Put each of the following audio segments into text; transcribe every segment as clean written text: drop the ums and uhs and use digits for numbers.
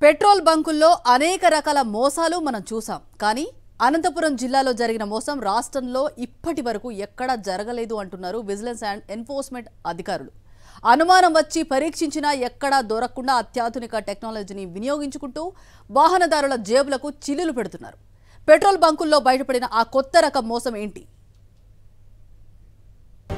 Petrol బంకుల్లో అనేక రకాల మోసాలు మనం చూసాం. కానీ అనంతపురం జిల్లాలో జరిగిన మోసం రాష్ట్రంలో ఇప్పటివరకు ఎక్కడా జరగలేదు అంటున్నారు విజిలెన్స్ అండ్ ఎన్ఫోర్స్మెంట్ అధికారులు. అనుమానం వచ్చి పరీక్షించినా ఎక్కడా దొరకకుండా అత్యాధునిక టెక్నాలజీని వినియోగించుకుంటూ వాహనదారుల జేబులకు చిల్లులు పెడుతున్నారు. పెట్రోల్ బంకుల్లో బయటపడిన ఆ కొత్త రకం మోసం ఏంటి?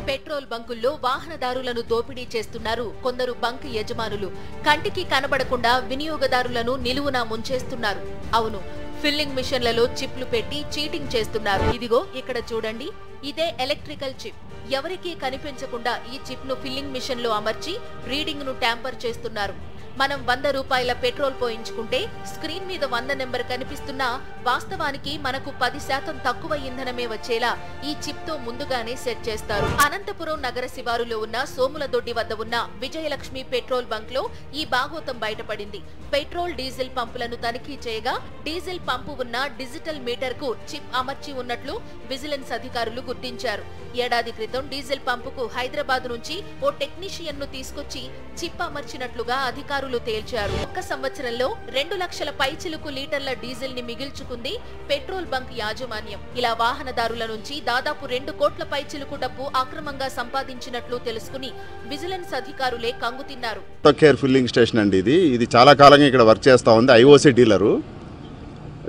పెట్రోల్ బంకుల్లో వాహనదారులను దోపిడీ చేస్తున్నారు కొందరు బంక్ యజమానులు. కంటికి కనబడకుండా వినియోగదారులను నిలువునా ముంచేస్తున్నారు. అవును, ఫిల్లింగ్ మిషన్లలో చిప్లు పెట్టి చీటింగ్ చేస్తున్నారు. ఇదిగో ఇక్కడ చూడండి, ఇదే ఎలక్ట్రికల్ చిప్. ఎవరికీ కనిపించకుండా ఈ చిప్ ను ఫిల్లింగ్ మిషన్ లో అమర్చి రీడింగ్ ను ట్యాంపర్ చేస్తున్నారు. మనం 100 రూపాయల పెట్రోల్ పోయించుకుంటే స్క్రీన్ మీద 100 నెంబర్ కనిపిస్తున్నా వాస్తవానికి మనకు 10% తక్కువ ఇంధనమే వచ్చేలా ఈ చిప్ తో ముందుగానే సెట్ చేస్తారు. అనంతపురం నగర శివారులో ఉన్న సోములదొడ్డి వద్ద ఉన్న విజయలక్ష్మి పెట్రోల్ బంక్ లో ఈ బాగోతం బయటపడింది. పెట్రోల్ డీజిల్ పంపులను తనిఖీ చేయగా డీజిల్ పంపు ఉన్న డిజిటల్ మీటర్ కు చిప్ అమర్చి ఉన్నట్లు విజిలెన్స్ అధికారులు గుర్తించారు. ఏడాది క్రితం డీజిల్ పంపుకు హైదరాబాద్ నుంచి ఓ టెక్నీషియన్ ను తీసుకొచ్చి చిప్ అమర్చినట్లుగా అధికారులు తేల్చారు. ఒక్క సంవత్సరంలో 2 లక్షల పైచిలుకు లీటర్ల డీజిల్ ని మిగిల్చుకుంది పెట్రోల్ బంక్ యాజమాన్యం. ఇలా వాహనదారుల నుంచి దాదాపు 2 కోట్ల పైచిలుకు డబ్బు అక్రమంగా సంపాదించినట్లు తెలుసుకుని విజిలెన్స్ అధికారులే కంగుతిన్నారు. కేర్ ఫిల్లింగ్ స్టేషన్ అండి ఇది చాలా కాలంగా ఇక్కడ వర్క్ చేస్తూ ఉంది. ఐఓసీ డీలరు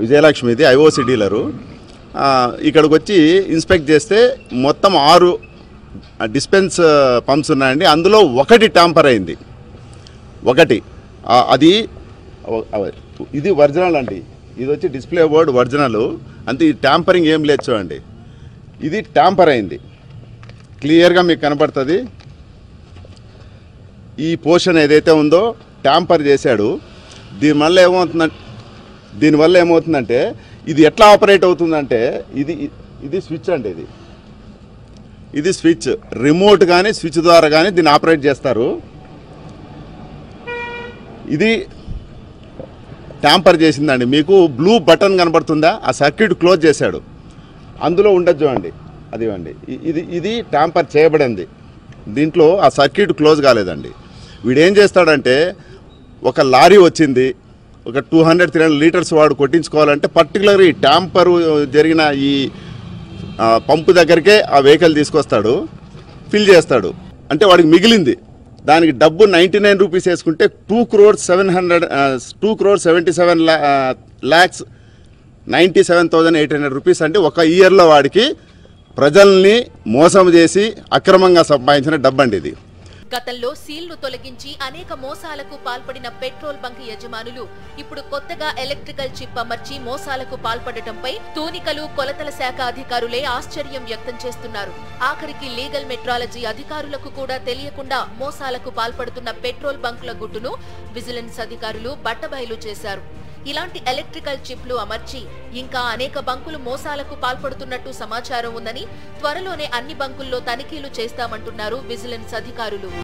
విజయలక్ష్మిది ఐఓసీ డీలరు. ఇక్కడికి వచ్చి ఇన్స్పెక్ట్ చేస్తే మొత్తం 6 డిస్పెన్స్ పంప్స్ ఉన్నాయండి. అందులో ఒకటి ట్యాంపర్ అయింది. అది ఇది ఒరిజినల్ అండి. ఇది వచ్చి డిస్ప్లే బోర్డ్ ఒరిజినల్. అంతే, ఈ ట్యాంపరింగ్ ఏం లేదు చూడండి. ఇది ట్యాంపర్ అయింది, క్లియర్గా మీకు కనపడుతుంది. ఈ పోర్షన్ ఏదైతే ఉందో ట్యాంపర్ చేశాడు. దీనివల్ల ఏమవుతుందంటే ఇది ఎట్లా ఆపరేట్ అవుతుందంటే ఇది స్విచ్ అండి. ఇది స్విచ్, రిమోట్ కానీ స్విచ్ ద్వారా కానీ దీన్ని ఆపరేట్ చేస్తారు. ఇది ట్యాంపర్ చేసిందండి. మీకు బ్లూ బటన్ కనబడుతుందా? ఆ సర్క్యూట్ క్లోజ్ చేశాడు. అందులో ఉండదు చూడండి, అది ఇవ్వండి. ఇది ట్యాంపర్ చేయబడింది. దీంట్లో ఆ సర్క్యూట్ క్లోజ్ కాలేదండి. వీడేం చేస్తాడంటే, ఒక లారీ వచ్చింది, ఒక 200-300 లీటర్స్ వాడు కొట్టించుకోవాలంటే పర్టికులర్ ఈ ట్యాంపర్ జరిగిన ఈ పంపు దగ్గరికే ఆ వెహికల్ తీసుకొస్తాడు, ఫిల్ చేస్తాడు. అంటే వాడికి మిగిలింది దానికి డబ్బు 99 రూపీస్ వేసుకుంటే 2,77,97,800 రూపీస్ అంటే ఒక ఇయర్లో వాడికి ప్రజల్ని మోసం చేసి అక్రమంగా సంపాదించిన డబ్బండి ఇది. గతంలో సీల్ను తొలగించి అనేక మోసాలకు పాల్పడిన పెట్రోల్ బంక్ యజమానులు ఇప్పుడు కొత్తగా ఎలక్ట్రికల్ చిప్ అమర్చి మోసాలకు పాల్పడటంపై తూనికలు కొలతల శాఖ అధికారులే ఆశ్చర్యం వ్యక్తం చేస్తున్నారు. ఆఖరికి లీగల్ మెట్రాలజీ అధికారులకు కూడా తెలియకుండా మోసాలకు పాల్పడుతున్న పెట్రోల్ బంకుల గుట్టును విజిలెన్స్ అధికారులు బట్టబయలు చేశారు. ఇలాంటి ఎలక్ట్రికల్ చిప్లు అమర్చి ఇంకా అనేక బంకులు మోసాలకు పాల్పడుతున్నట్టు సమాచారం ఉందని త్వరలోనే అన్ని బంకుల్లో తనిఖీలు చేస్తామంటున్నారు విజిలెన్స్ అధికారులు.